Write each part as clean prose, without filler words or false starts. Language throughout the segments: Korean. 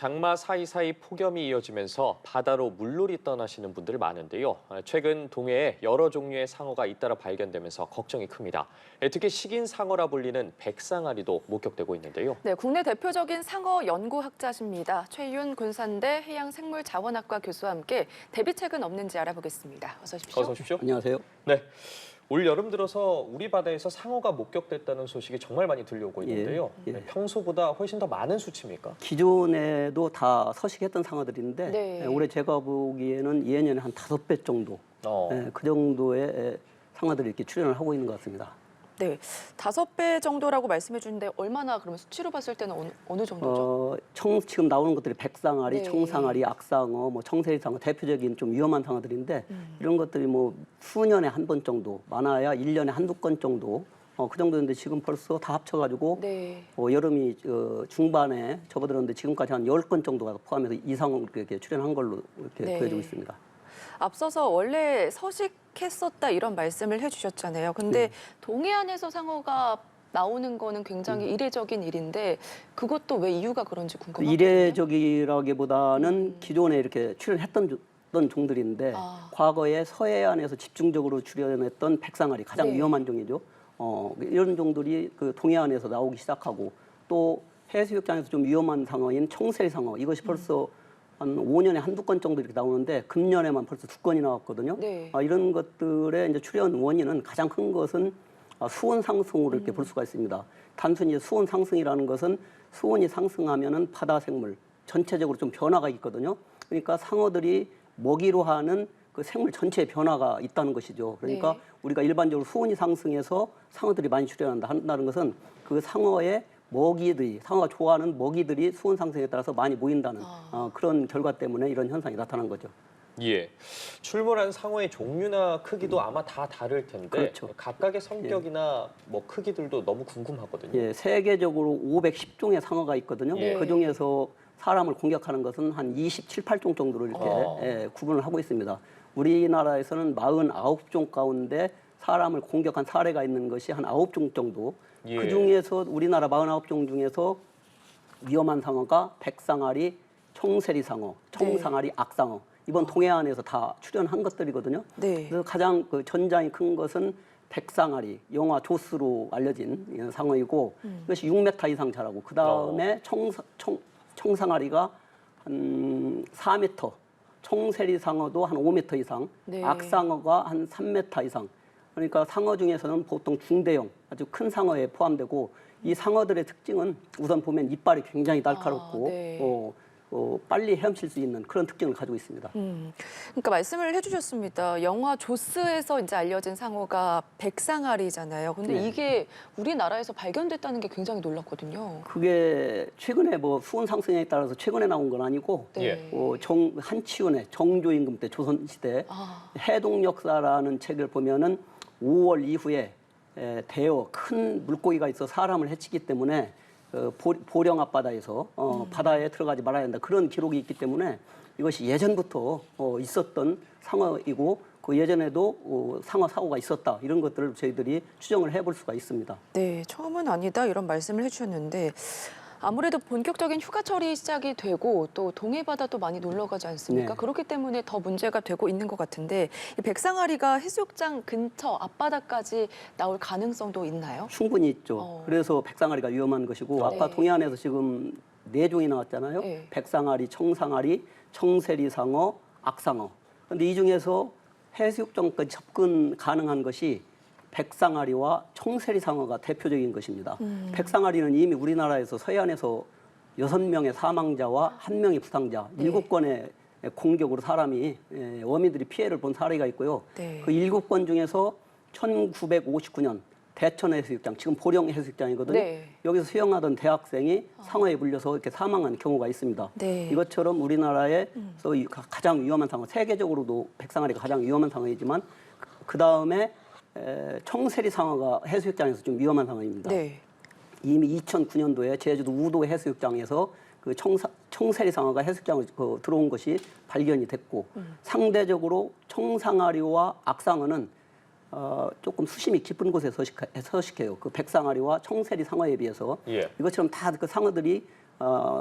장마 사이사이 폭염이 이어지면서 바다로 물놀이 떠나시는 분들 많은데요. 최근 동해에 여러 종류의 상어가 잇따라 발견되면서 걱정이 큽니다. 특히 식인 상어라 불리는 백상아리도 목격되고 있는데요. 네, 국내 대표적인 상어 연구학자십니다. 최윤 군산대 해양생물자원학과 교수와 함께 대비책은 없는지 알아보겠습니다. 어서 오십시오. 어서 오십시오. 안녕하세요. 네. 올 여름 들어서 우리 바다에서 상어가 목격됐다는 소식이 정말 많이 들려오고 있는데요. 예. 네, 평소보다 훨씬 더 많은 수치입니까? 기존에도 다 서식했던 상어들인데 네. 올해 제가 보기에는 예년에 한 5배 정도 그 정도의 상어들이 이렇게 출현을 하고 있는 것 같습니다. 네, 5배 정도라고 말씀해 주는데 얼마나 그러면 수치로 봤을 때는 어느 정도죠? 지금 나오는 것들이 백상아리, 네. 청상아리, 악상어, 청세리상어 대표적인 좀 위험한 상어들인데 이런 것들이 수년에 한 번 정도, 많아야 1년에 한두 건 정도 그 정도인데 지금 벌써 다 합쳐가지고 네. 여름이 중반에 접어들었는데 지금까지 한 10건 정도가 포함해서 이상 이렇게 출현한 걸로 이렇게 네. 보여지고 있습니다. 앞서서 원래 서식했었다 이런 말씀을 해주셨잖아요. 근데 동해안에서 상어가 나오는 거는 굉장히 이례적인 일인데 그것도 왜 이유가 그런지 궁금하거든요. 이례적이라기보다는 기존에 이렇게 출연했던 종들인데 과거에 서해안에서 집중적으로 출연했던 백상아리 가장 네. 위험한 종이죠. 이런 종들이 그 동해안에서 나오기 시작하고 또 해수욕장에서 좀 위험한 상어인 청세리상어 이것이 벌써 한 5년에 한두 건 정도 이렇게 나오는데 금년에만 벌써 2건이 나왔거든요. 네. 이런 것들의 이제 출현 원인은 가장 큰 것은 수온 상승으로 이렇게 볼 수가 있습니다. 단순히 수온 상승이라는 것은 수온이 상승하면은 바다 생물 전체적으로 좀 변화가 있거든요. 그러니까 상어들이 먹이로 하는 그 생물 전체의 변화가 있다는 것이죠. 그러니까 네. 우리가 일반적으로 수온이 상승해서 상어들이 많이 한다는 것은 그 상어의 먹이들이, 상어가 좋아하는 먹이들이 수온 상승에 따라서 많이 모인다는 그런 결과 때문에 이런 현상이 나타난 거죠. 예, 출몰한 상어의 종류나 크기도 아마 다 다를 텐데 그렇죠. 각각의 성격이나 크기들도 너무 궁금하거든요. 예, 세계적으로 510종의 상어가 있거든요. 예. 그 중에서 사람을 공격하는 것은 한 27, 8종 정도로 이렇게 구분을 하고 있습니다. 우리나라에서는 49종 가운데 사람을 공격한 사례가 있는 것이 한 9종 정도. 예. 그 중에서 우리나라 49종 중에서 위험한 상어가 백상아리, 청세리상어, 청상아리, 악상어. 이번 동해안에서 다 출연한 것들이거든요. 네. 그래서 가장 그 전장이 큰 것은 백상아리, 영화 조스로 알려진 상어이고 이것이 6m 이상 자라고 그 다음에 청상아리가 한 4m, 청세리상어도 한 5m 이상, 네. 악상어가 한 3m 이상. 그러니까 상어 중에서는 보통 중대형, 아주 큰 상어에 포함되고 이 상어들의 특징은 우선 보면 이빨이 굉장히 날카롭고 네. 빨리 헤엄칠 수 있는 그런 특징을 가지고 있습니다. 그러니까 말씀을 해주셨습니다. 영화 조스에서 이제 알려진 상어가 백상아리잖아요. 근데 네. 이게 우리나라에서 발견됐다는 게 굉장히 놀랐거든요. 그게 최근에 수온 상승에 따라서 최근에 나온 건 아니고 네. 한치윤의 정조임금 때 조선시대 해동역사라는 책을 보면은 5월 이후에 대어 큰 물고기가 있어 사람을 해치기 때문에 보령 앞바다에서 바다에 들어가지 말아야 한다 그런 기록이 있기 때문에 이것이 예전부터 있었던 상어이고 그 예전에도 상어 사고가 있었다 이런 것들을 저희들이 추정을 해볼 수가 있습니다. 네, 처음은 아니다 이런 말씀을 해주셨는데 아무래도 본격적인 휴가철이 시작이 되고 또 동해바다도 많이 놀러 가지 않습니까? 네. 그렇기 때문에 더 문제가 되고 있는 것 같은데 이 백상아리가 해수욕장 근처 앞바다까지 나올 가능성도 있나요? 충분히 있죠. 그래서 백상아리가 위험한 것이고 아까 네. 동해안에서 지금 4종이 나왔잖아요. 네. 백상아리, 청상아리, 청세리상어, 악상어. 그런데 이 중에서 해수욕장까지 접근 가능한 것이 백상아리와 청세리상어가 대표적인 것입니다. 백상아리는 이미 우리나라에서 서해안에서 6명의 사망자와 1명의 부상자, 네. 7건의 공격으로 사람이 어민들이 피해를 본 사례가 있고요. 네. 그 7건 중에서 1959년 대천해수욕장, 지금 보령해수욕장이거든요. 네. 여기서 수영하던 대학생이 상어에 물려서 이렇게 사망한 경우가 있습니다. 네. 이것처럼 우리나라에서 가장 위험한 상어, 세계적으로도 백상아리가 가장 위험한 상어이지만 그 다음에 청세리 상어가 해수욕장에서 좀 위험한 상어입니다. 네. 이미 2009년도에 제주도 우도 해수욕장에서 그 청세리 상어가 해수욕장을 들어온 것이 발견이 됐고 상대적으로 청상아리와 악상어는 조금 수심이 깊은 곳에 서식해요. 그 백상아리와 청세리 상어에 비해서 예. 이것처럼 다 그 상어들이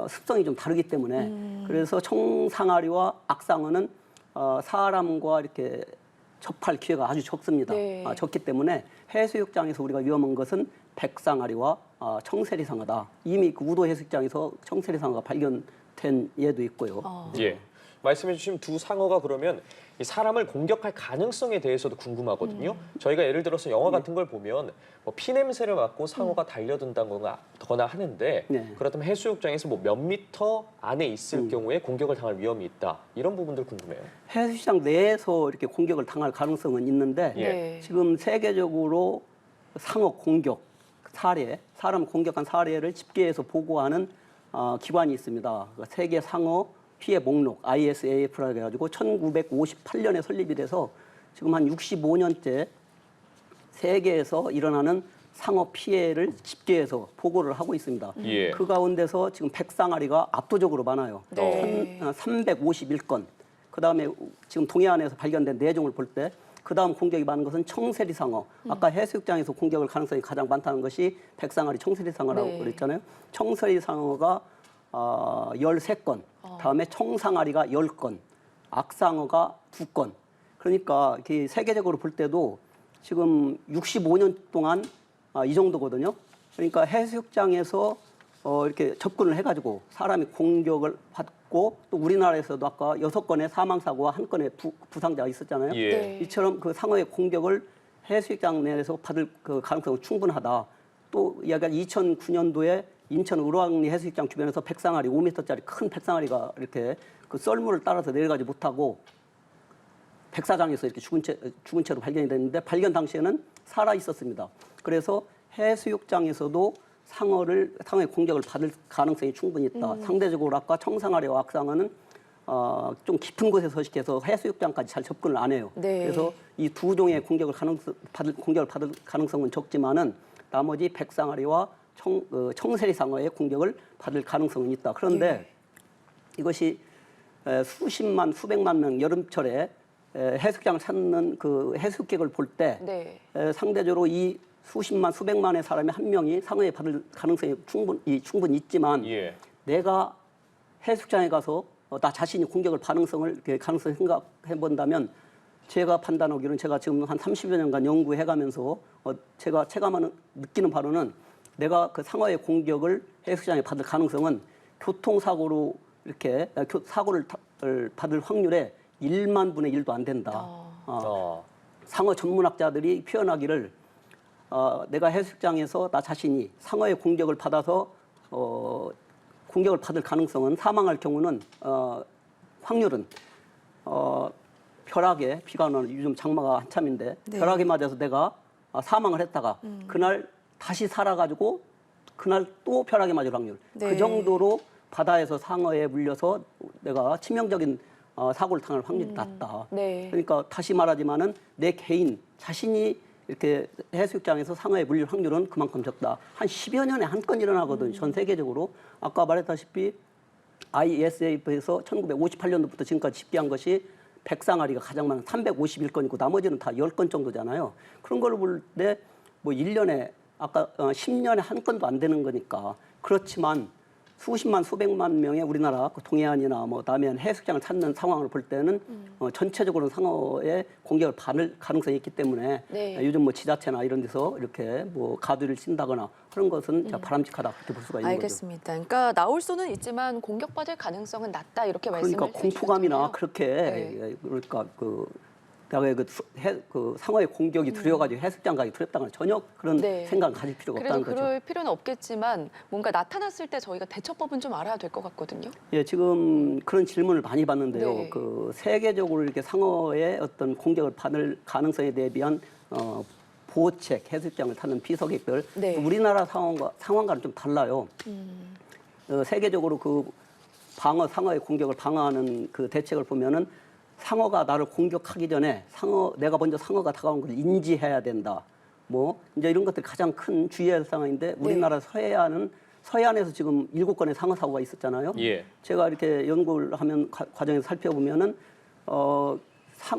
습성이 좀 다르기 때문에 그래서 청상아리와 악상어는 사람과 이렇게 접할 기회가 아주 적습니다. 네. 적기 때문에 해수욕장에서 우리가 위험한 것은 백상아리와 청세리상어다. 이미 그 우도 해수욕장에서 청세리상어가 발견된 예도 있고요. 예. 말씀해주신 두 상어가 그러면 이 사람을 공격할 가능성에 대해서도 궁금하거든요. 저희가 예를 들어서 영화 같은 걸 보면 뭐 피냄새를 맡고 상어가 달려든다거나 하는데 네. 그렇다면 해수욕장에서 뭐 몇 미터 안에 있을 경우에 공격을 당할 위험이 있다. 이런 부분들 궁금해요. 해수욕장 내에서 이렇게 공격을 당할 가능성은 있는데 예. 네. 지금 세계적으로 상어 공격 사례, 사람 공격한 사례를 집계해서 보고하는 기관이 있습니다. 세계 상어 피해 목록 ISAF라고 해가지고 1958년에 설립이 돼서 지금 한 65년째 세계에서 일어나는 상어 피해를 집계해서 보고를 하고 있습니다. 예. 그 가운데서 지금 백상아리가 압도적으로 많아요. 네. 351건. 그다음에 지금 동해안에서 발견된 내종을 볼 때 그다음 공격이 많은 것은 청세리상어. 아까 해수욕장에서 공격을 가능성이 가장 많다는 것이 백상아리 청세리상어라고 네. 그랬잖아요. 청세리상어가 13건. 다음에 청상아리가 10건. 악상어가 2건. 그러니까 세계적으로 볼 때도 지금 65년 동안 이 정도거든요. 그러니까 해수욕장에서 이렇게 접근을 해가지고 사람이 공격을 받고 또 우리나라에서도 아까 6건의 사망사고와 1건의 부상자가 있었잖아요. 예. 네. 이처럼 그 상어의 공격을 해수욕장 내에서 받을 그 가능성은 충분하다. 또 이야기한 2009년도에 인천 을왕리 해수욕장 주변에서 백상아리 5m짜리 큰 백상아리가 이렇게 그 썰물을 따라서 내려가지 못하고 백사장에서 이렇게 죽은 채로 발견이 됐는데 발견 당시에는 살아 있었습니다. 그래서 해수욕장에서도 상어의 공격을 받을 가능성이 충분히 있다. 상대적으로 아까 청상아리와 악상어는 좀 깊은 곳에 서식해서 해수욕장까지 잘 접근을 안 해요. 네. 그래서 이 두 종의 공격을 받을 가능성은 적지만은 나머지 백상아리와 청세리상어의 공격을 받을 가능성은 있다. 그런데 이것이 수십만, 수백만 명 여름철에 해수욕장을 찾는 그 해수욕객을 볼 때 네. 상대적으로 이 수십만, 수백만의 사람이 한 명이 상어에 받을 가능성이 충분히 있지만 예. 내가 해수욕장에 가서 나 자신이 공격을 가능성을 생각해 본다면 제가 판단하기로는 제가 지금 한 30여 년간 연구해가면서 제가 체감하는 느끼는 바로는 내가 그 상어의 공격을 해수욕장에 받을 가능성은 교통사고로 이렇게 사고를 받을 확률의 1만 분의 1도 안 된다. 상어 전문학자들이 표현하기를 내가 해수욕장에서 나 자신이 상어의 공격을 받아서 공격을 받을 가능성은 사망할 경우는 확률은 벼락에 비가 오는 요즘 장마가 한참인데 네. 벼락에 맞아서 내가 사망을 했다가 그날 다시 살아가지고 그날 또 벼락에 맞을 확률 네. 그 정도로 바다에서 상어에 물려서 내가 치명적인 사고를 당할 확률이 낮다. 네. 그러니까 다시 말하지만은 내 개인 자신이 이렇게 해수욕장에서 상어에 물릴 확률은 그만큼 적다. 한 10여 년에 한 건 일어나거든요. 전 세계적으로. 아까 말했다시피 ISAF에서 1958년도부터 지금까지 집계한 것이 백상아리가 가장 많은 351건이고 나머지는 다 10건 정도잖아요. 그런 걸 볼 때 뭐 1년에 아까 10년에 한 건도 안 되는 거니까. 그렇지만 수십만 수백만 명의 우리나라 그 동해안이나 뭐 남해안 해수욕장을 찾는 상황을 볼 때는 전체적으로 상어의 공격을 받을 가능성이 있기 때문에 네. 요즘 뭐 지자체나 이런 데서 이렇게 뭐 가두리를 친다거나 그런 것은 바람직하다 그렇게 볼 수가 있는 거죠. 알겠습니다. 그러니까 나올 수는 있지만 공격받을 가능성은 낮다 이렇게 말씀을 그러니까 공포감이나 해주셨잖아요. 그렇게 네. 그러니까 내가 그 상어의 공격이 두려워가지고 해수욕장 가기 두렵다거나 전혀 그런 네. 생각을 가질 필요가 그래도 없다는 거죠. 그럴 필요는 없겠지만 뭔가 나타났을 때 저희가 대처법은 좀 알아야 될 것 같거든요. 예, 지금 그런 질문을 많이 받는데요. 네. 그 세계적으로 이렇게 상어의 어떤 공격을 받을 가능성에 대비한 보호책, 해수욕장을 타는 피서객들, 네. 우리나라 상황과는 좀 달라요. 세계적으로 그 상어의 공격을 방어하는 그 대책을 보면은 상어가 나를 공격하기 전에 내가 먼저 상어가 다가오는 걸 인지해야 된다. 뭐 이제 이런 것들이 가장 큰 주의해야 할 상황인데 우리나라 서해안에서 지금 7건의 상어 사고가 있었잖아요. 예. 제가 이렇게 연구를 하면 과정에서 살펴보면은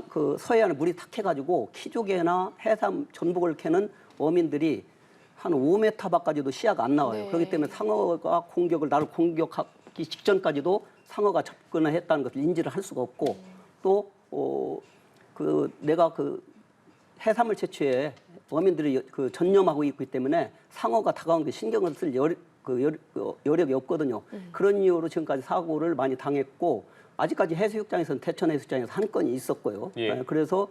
그 서해안에 물이 탁해가지고 키조개나 해삼 전복을 캐는 어민들이 한 5m 밖까지도 시야가 안 나와요. 네. 그렇기 때문에 상어가 나를 공격하기 직전까지도 상어가 접근을 했다는 것을 인지를 할 수가 없고 또 내가 해산물 채취에 어민들이 전념하고 있기 때문에 상어가 다가오는 데 신경을 쓸 여력이 없거든요. 그런 이유로 지금까지 사고를 많이 당했고 아직까지 해수욕장에서는 대천 해수욕장에서 한 건이 있었고요. 예. 그래서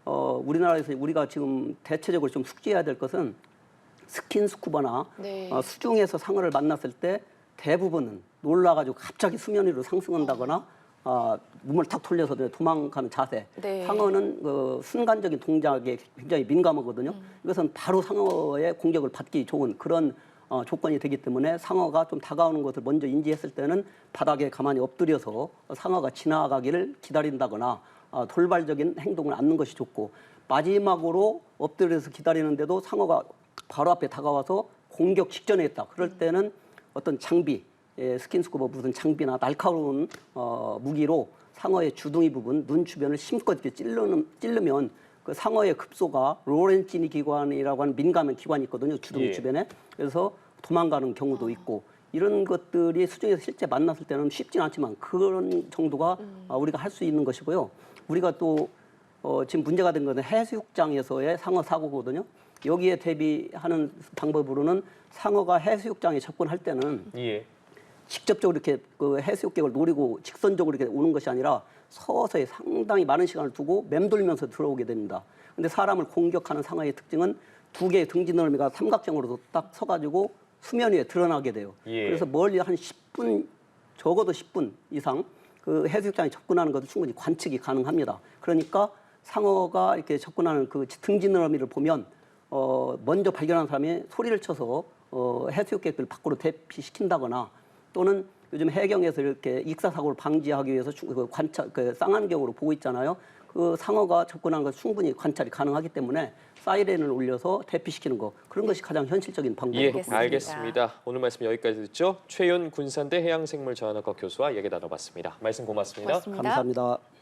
우리나라에서 우리가 지금 대체적으로 좀 숙지해야 될 것은 스킨스쿠버나 네. 수중에서 상어를 만났을 때 대부분은 놀라가지고 갑자기 수면 위로 상승한다거나 몸을 탁 돌려서 도망가는 자세. 네. 상어는 순간적인 동작에 굉장히 민감하거든요. 이것은 바로 상어의 공격을 받기 좋은 그런 조건이 되기 때문에 상어가 좀 다가오는 것을 먼저 인지했을 때는 바닥에 가만히 엎드려서 상어가 지나가기를 기다린다거나 돌발적인 행동을 않는 것이 좋고 마지막으로 엎드려서 기다리는데도 상어가 바로 앞에 다가와서 공격 직전에 있다. 그럴 때는 어떤 장비, 스킨스쿠버 무슨 장비나 날카로운 무기로 상어의 주둥이 부분, 눈 주변을 힘껏 이렇게 찌르면 그 상어의 급소가 로렌치니 기관이라고 하는 민감한 기관이 있거든요. 주둥이 예. 주변에. 그래서 도망가는 경우도 있고 이런 것들이 수중에서 실제 만났을 때는 쉽진 않지만 그런 정도가 우리가 할 수 있는 것이고요. 우리가 또 지금 문제가 된 것은 해수욕장에서의 상어 사고거든요. 여기에 대비하는 방법으로는 상어가 해수욕장에 접근할 때는 예. 직접적으로 이렇게 해수욕객을 노리고 직선적으로 이렇게 오는 것이 아니라 서서히 상당히 많은 시간을 두고 맴돌면서 들어오게 됩니다. 근데 사람을 공격하는 상어의 특징은 두 개의 등지 너머미가 삼각형으로 딱 서가지고 수면 위에 드러나게 돼요. 예. 그래서 멀리 한 10분, 적어도 10분 이상 그 해수욕장에 접근하는 것을 충분히 관측이 가능합니다. 그러니까 상어가 이렇게 접근하는 그 등지 너머미를 보면 먼저 발견한 사람이 소리를 쳐서 해수욕객들 밖으로 대피시킨다거나 또는 요즘 해경에서 이렇게 익사사고를 방지하기 위해서 쌍안경으로 보고 있잖아요. 그 상어가 접근하는 것을 충분히 관찰이 가능하기 때문에 사이렌을 올려서 대피시키는 거 그런 것이 가장 현실적인 방법으로 예, 보입니다. 알겠습니다. 오늘 말씀 여기까지 듣죠. 최윤 군산대 해양생물자원학과 교수와 얘기 나눠봤습니다. 말씀 고맙습니다. 고맙습니다. 감사합니다.